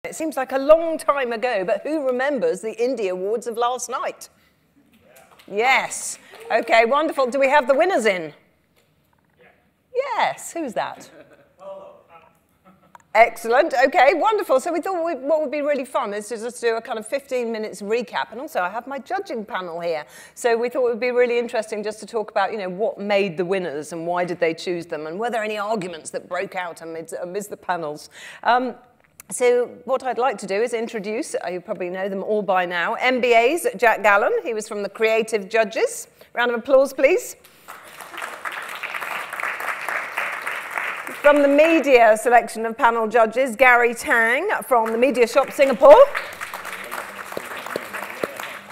It seems like a long time ago, but who remembers the Indie Awards of last night? Yes. Okay, wonderful. Do we have the winners in? Yes. Who's that? Excellent. Okay, wonderful. So we thought what would be really fun is to just do a kind of 15 minutes recap. And also I have my judging panel here. So we thought it would be really interesting just to talk about, what made the winners and why did they choose them and were there any arguments that broke out amidst the panels. So what I'd like to do is introduce, you probably know them all by now, MBA's Jack Gallen. He was from the Creative Judges. Round of applause, please. From the media selection of panel judges, Gary Tang from the Media Shop Singapore.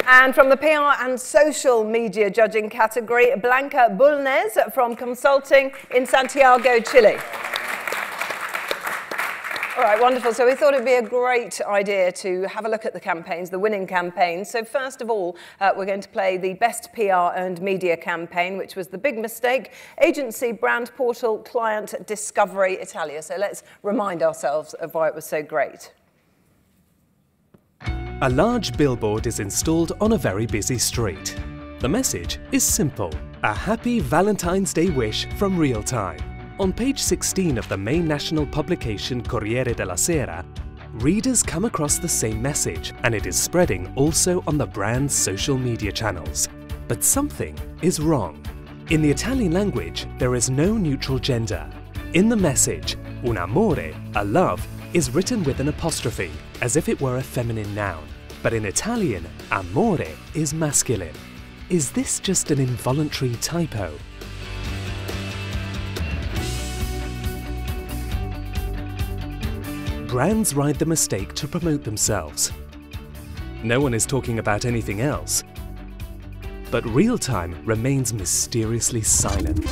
And from the PR and social media judging category, Blanca Bulnes from Comsulting in Santiago, Chile. All right, wonderful. So we thought it'd be a great idea to have a look at the campaigns, the winning campaigns. So first of all, we're going to play the Best PR and Media campaign, which was The Big Mistake, Agency, Brand Portal, Client, Discovery, Italia. So let's remind ourselves of why it was so great. A large billboard is installed on a very busy street. The message is simple: a happy Valentine's Day wish from Real Time. On page 16 of the main national publication Corriere della Sera, readers come across the same message, and it is spreading also on the brand's social media channels. But something is wrong. In the Italian language, there is no neutral gender. In the message, un amore, a love, is written with an apostrophe, as if it were a feminine noun. But in Italian, amore is masculine. Is this just an involuntary typo? Brands ride the mistake to promote themselves. No one is talking about anything else. But Real Time remains mysteriously silent.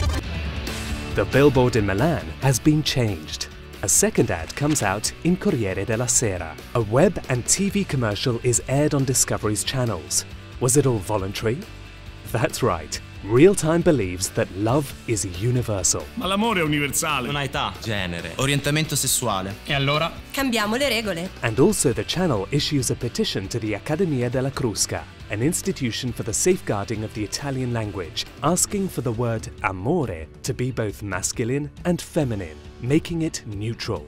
The billboard in Milan has been changed. A second ad comes out in Corriere della Sera. A web and TV commercial is aired on Discovery's channels. Was it all voluntary? That's right. Real Time believes that love is universal. Ma l'amore è universale. Non ha età, genere, orientamento sessuale. E allora? Cambiamo le regole. And also the channel issues a petition to the Accademia della Crusca, an institution for the safeguarding of the Italian language, asking for the word amore to be both masculine and feminine, making it neutral.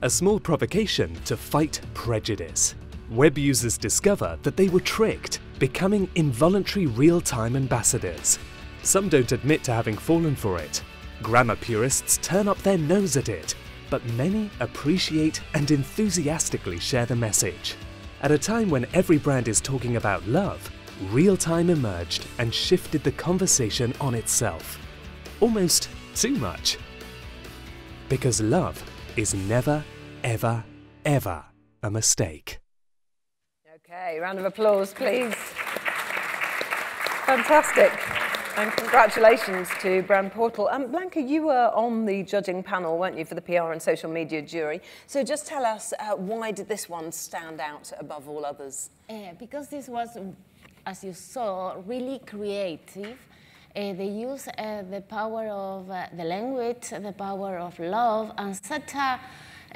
A small provocation to fight prejudice. Web users discover that they were tricked, becoming involuntary real-time ambassadors. Some don't admit to having fallen for it. Grammar purists turn up their nose at it, but many appreciate and enthusiastically share the message. At a time when every brand is talking about love, Real Time emerged and shifted the conversation on itself. Almost too much. Because love is never, ever, ever a mistake. Okay, round of applause, please. Fantastic. And congratulations to Brand Portal. Blanca, you were on the judging panel, weren't you, for the PR and social media jury? So just tell us, why did this one stand out above all others? Because this was, as you saw, really creative. They use the power of the language, the power of love, and such a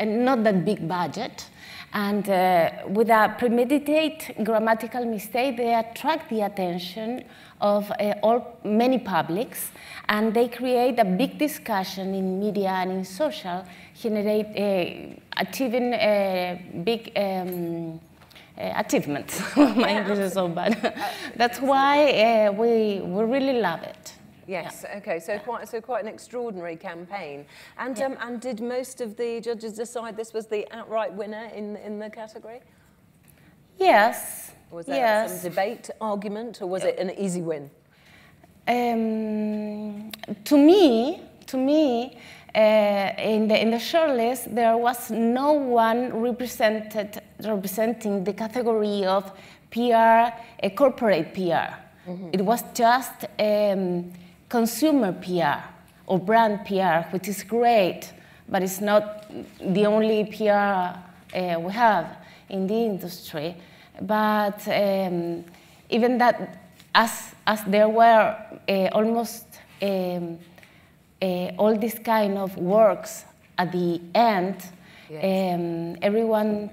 not that big budget. And with a premeditated grammatical mistake, they attract the attention of many publics, and they create a big discussion in media and in social, achieving big achievements. My English is so bad. That's why we really love it. Yes, yeah. Okay, so quite an extraordinary campaign. And, and did most of the judges decide this was the outright winner in the category? Yes. Was there some debate, argument, or was it an easy win? To me, in the shortlist, there was no one representing the category of PR, corporate PR. Mm-hmm. It was just consumer PR or brand PR, which is great, but it's not the only PR we have in the industry. But even that, as there were almost all these kind of works at the end, Yes. Everyone,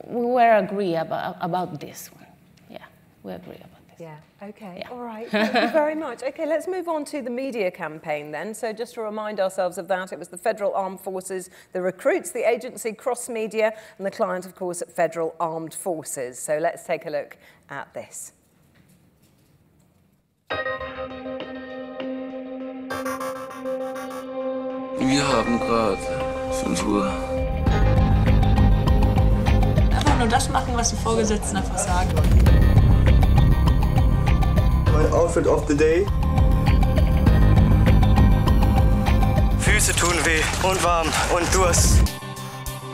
we were agree about this one. Yeah, we agree about this. Yeah, okay, Yeah. all right, thank you very much. Okay, let's move on to the media campaign then. So just to remind ourselves of that, it was the Federal Armed Forces, the recruits, the agency, Cross Media, and the client, of course, at Federal Armed Forces. So let's take a look at this. Wir haben gerade 5 Uhr. Einfach nur das machen, was die Vorgesetzten einfach sagen. Mein Outfit of the day. Füße tun weh und warm und Durst.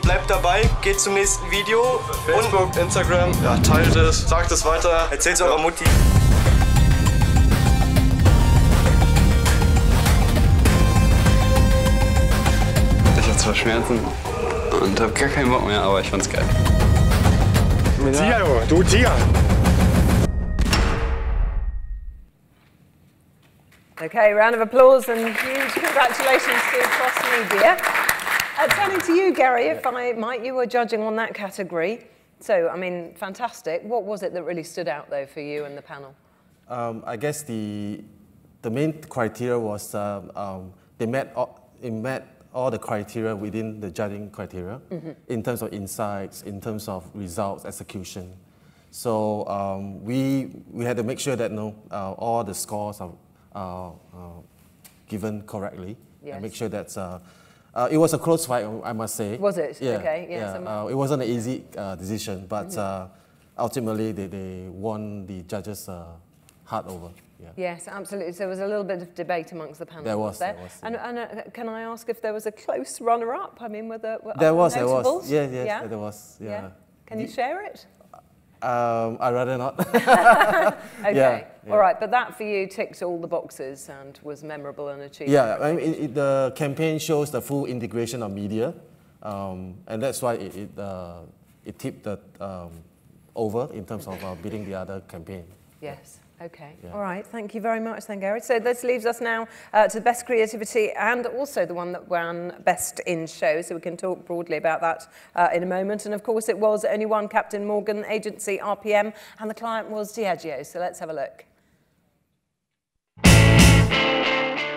Bleibt dabei, geht zum nächsten Video. Facebook, Instagram, ja, teilt es, sagt es weiter, erzählt es eurer Mutti. Ich hatte zwar Schmerzen und hab gar keinen Bock mehr, aber ich fand's geil. Tiger, du Tiger! Okay, round of applause and huge congratulations to Cross Media. Turning to you, Gary, if I might, you were judging on that category. So, I mean, fantastic. What was it that really stood out, though, for you and the panel? I guess the main criteria was it met all the criteria within the judging criteria in terms of insights, in terms of results, execution. So we had to make sure that all the scores are given correctly, yes. and make sure that it was a close fight, I must say. Was it? Yeah, okay. Yes. Yeah. It wasn't an easy decision, but ultimately they won the judges' heart over. Yeah. Yes, absolutely. So there was a little bit of debate amongst the panel. There was. Yeah. And can I ask if there was a close runner-up? I mean, were there was. notables? Yeah, yeah, there was. Yeah. Can you share it? I'd rather not. Okay. Yeah. All right, but that for you ticked all the boxes and was memorable and achieved. Yeah, I mean, the campaign shows the full integration of media, and that's why it tipped over in terms of beating the other campaign. Yes. Okay. Yeah. All right. Thank you very much, then, Gary. So this leaves us now to Best Creativity and also the one that won Best in Show. So we can talk broadly about that in a moment. And of course, it was only one, Captain Morgan, agency RPM, and the client was Diageo. So let's have a look.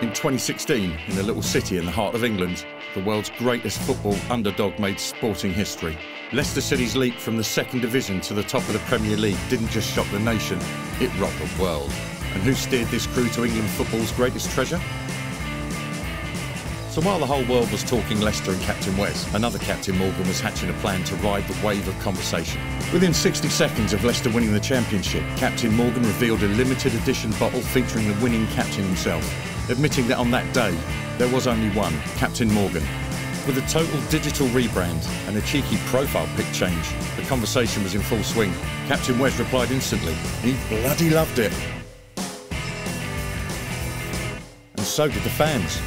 In 2016, in a little city in the heart of England, the world's greatest football underdog made sporting history. Leicester City's leap from the second division to the top of the Premier League didn't just shock the nation, it rocked the world. And who steered this crew to England football's greatest treasure? So while the whole world was talking Leicester and Captain Wes, another Captain Morgan was hatching a plan to ride the wave of conversation. Within 60 seconds of Leicester winning the championship, Captain Morgan revealed a limited edition bottle featuring the winning captain himself, admitting that on that day, there was only one, Captain Morgan. With a total digital rebrand and a cheeky profile pic change, the conversation was in full swing. Captain Wes replied instantly, he bloody loved it. And so did the fans.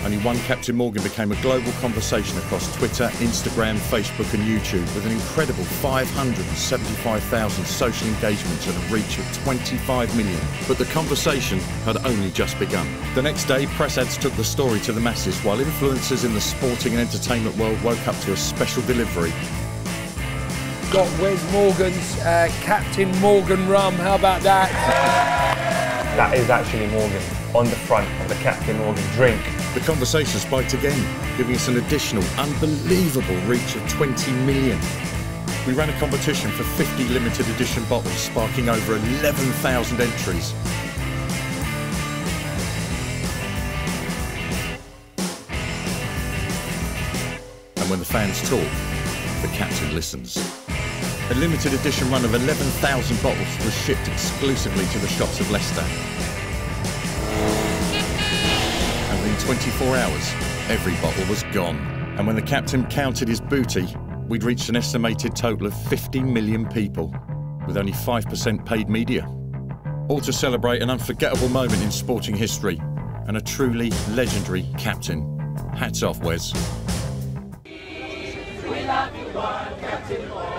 Only one Captain Morgan became a global conversation across Twitter, Instagram, Facebook and YouTube with an incredible 575,000 social engagements and a reach of 25 million. But the conversation had only just begun. The next day, press ads took the story to the masses while influencers in the sporting and entertainment world woke up to a special delivery. Got Wes Morgan's Captain Morgan rum, how about that? That is actually Morgan on the front of the Captain Morgan drink. The conversation spiked again, giving us an additional, unbelievable reach of 20 million. We ran a competition for 50 limited edition bottles, sparking over 11,000 entries. And when the fans talk, the captain listens. A limited edition run of 11,000 bottles was shipped exclusively to the shops of Leicester. And in 24 hours, every bottle was gone. And when the captain counted his booty, we'd reached an estimated total of 50 million people, with only 5% paid media. All to celebrate an unforgettable moment in sporting history, and a truly legendary captain. Hats off, Wes. We love you, one Captain Morgan.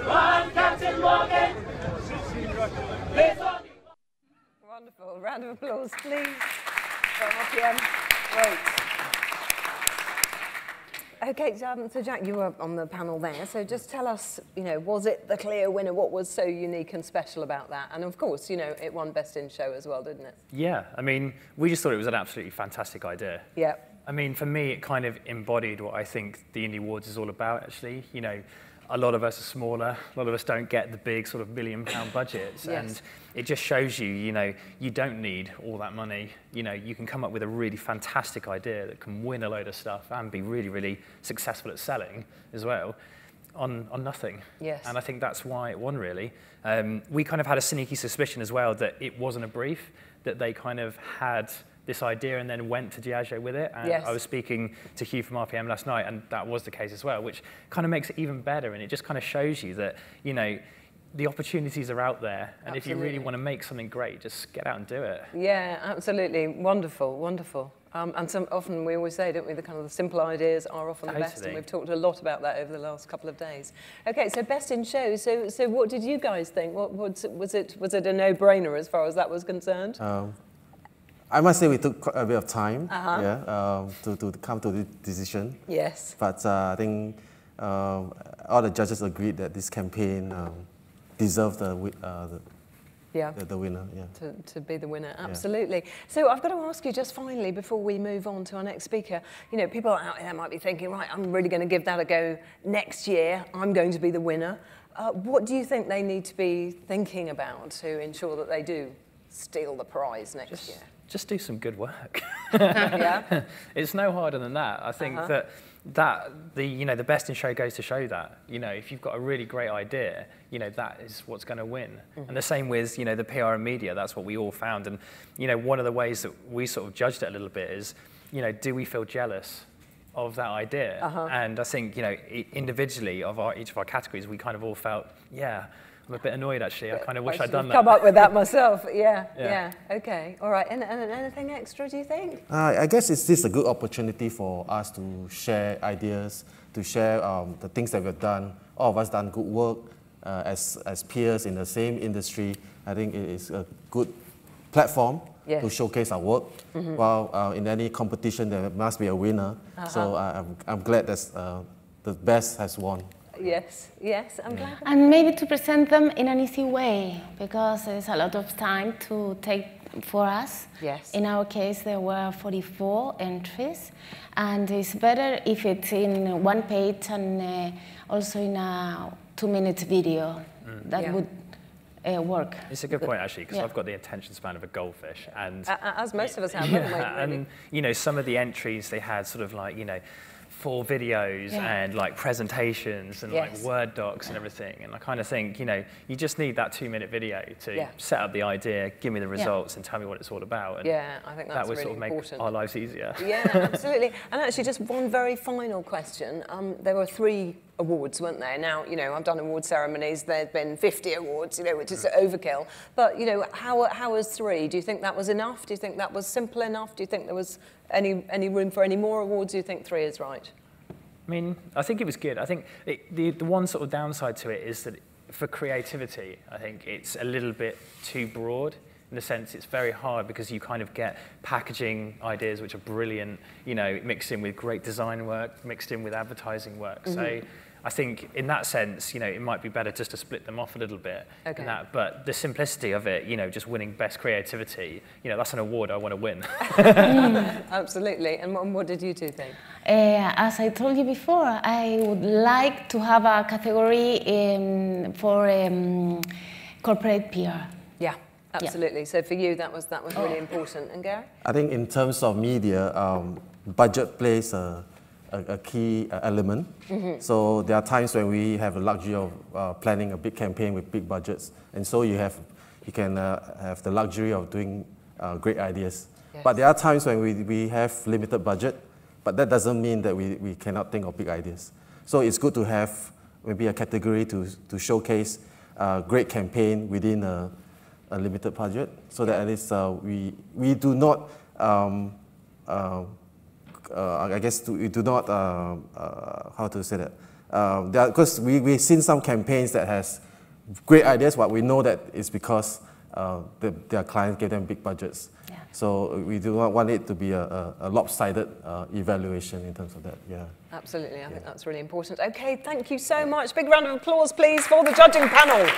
One Captain Morgan. Wonderful. Round of applause, please. From RPM. Great. Okay, so Jack, you were on the panel there, so just tell us, was it the clear winner? What was so unique and special about that? And of course, it won Best in Show as well, didn't it? Yeah, I mean, we just thought it was an absolutely fantastic idea. Yeah. I mean, for me, it kind of embodied what I think the Indie Awards is all about, actually. A lot of us are smaller, a lot of us don't get the big sort of £1 million budgets. Yes. And it just shows you, you don't need all that money. You can come up with a really fantastic idea that can win a load of stuff and be really, really successful at selling as well on nothing. Yes. And I think that's why it won, really. We kind of had a sneaky suspicion as well that it wasn't a brief, that they kind of had this idea and then went to Diageo with it. And yes. I was speaking to Hugh from RPM last night, and that was the case as well, which kind of makes it even better. And it just kind of shows you that, the opportunities are out there. And absolutely. If you really want to make something great, just get out and do it. Yeah, absolutely. Wonderful, wonderful. And often we always say, don't we, the kind of the simple ideas are often the best, and we've talked a lot about that over the last couple of days. Okay, so Best in Show. So what did you guys think? Was it a no-brainer as far as that was concerned? I must say we took quite a bit of time to come to the decision. Yes. But I think all the judges agreed that this campaign deserved the winner. Yeah. To be the winner, absolutely. Yeah. So I've got to ask you just finally, before we move on to our next speaker, people out there might be thinking, right, I'm really going to give that a go next year. I'm going to be the winner. What do you think they need to be thinking about to ensure that they do steal the prize next year? Just do some good work. Yeah. It's no harder than that. I think that the Best in Show goes to show that. If you've got a really great idea, that is what's going to win. Mm-hmm. And the same with the PR and media. That's what we all found. And one of the ways that we sort of judged it a little bit is, do we feel jealous of that idea? And I think individually of each of our categories, we kind of all felt, yeah. I'm a bit annoyed, actually. I kind of wish I'd done that. Come up with that myself. Yeah. Okay. All right. And anything extra, do you think? I guess it's just a good opportunity for us to share ideas, to share the things that we've done. All of us done good work as peers in the same industry. I think it is a good platform to showcase our work. Mm-hmm. While in any competition, there must be a winner. So I'm glad that the best has won. Yes, I'm glad. And maybe to present them in an easy way, because there's a lot of time to take for us. Yes. In our case, there were 44 entries, and it's better if it's in one page and also in a 2-minute video. That would work. It's a good point, actually, because I've got the attention span of a goldfish. And as most of us have, haven't we? Really? And, some of the entries, they had sort of like, 4 videos and like presentations and like Word docs and everything. And I kind of think, you just need that 2-minute video to set up the idea, give me the results and tell me what it's all about. And I think that's that would really sort of make important. our lives easier. Yeah, absolutely. And actually, just one very final question. There were 3 awards, weren't there? Now, I've done award ceremonies. There's been 50 awards, which is overkill. But, how was 3? Do you think that was enough? Do you think that was simple enough? Do you think there was any room for any more awards? Do you think 3 is right? I mean, I think it was good. I think the one sort of downside to it is that for creativity, I think it's a little bit too broad. In a sense, it's very hard because you kind of get packaging ideas which are brilliant, mixed in with great design work, mixed in with advertising work. Mm-hmm. So I think in that sense, it might be better just to split them off a little bit. Okay. But the simplicity of it, just winning best creativity, that's an award I want to win. Absolutely. And what did you two think? As I told you before, I would like to have a category for corporate PR. Yeah. Absolutely. So for you, that was really important. And Gary? I think in terms of media, budget plays a key element. Mm-hmm. So there are times when we have the luxury of planning a big campaign with big budgets, and so you can have the luxury of doing great ideas. Yes. But there are times when we have limited budget, but that doesn't mean that we cannot think of big ideas. So it's good to have maybe a category to showcase a great campaign within a limited budget, so that at least we do not. I guess we do not, how to say that, because we've seen some campaigns that has great ideas, but we know that it's because their clients gave them big budgets. Yeah. So we do not want it to be a lopsided evaluation in terms of that. Yeah. Absolutely, I think that's really important. Okay, thank you so much. Big round of applause, please, for the judging panel.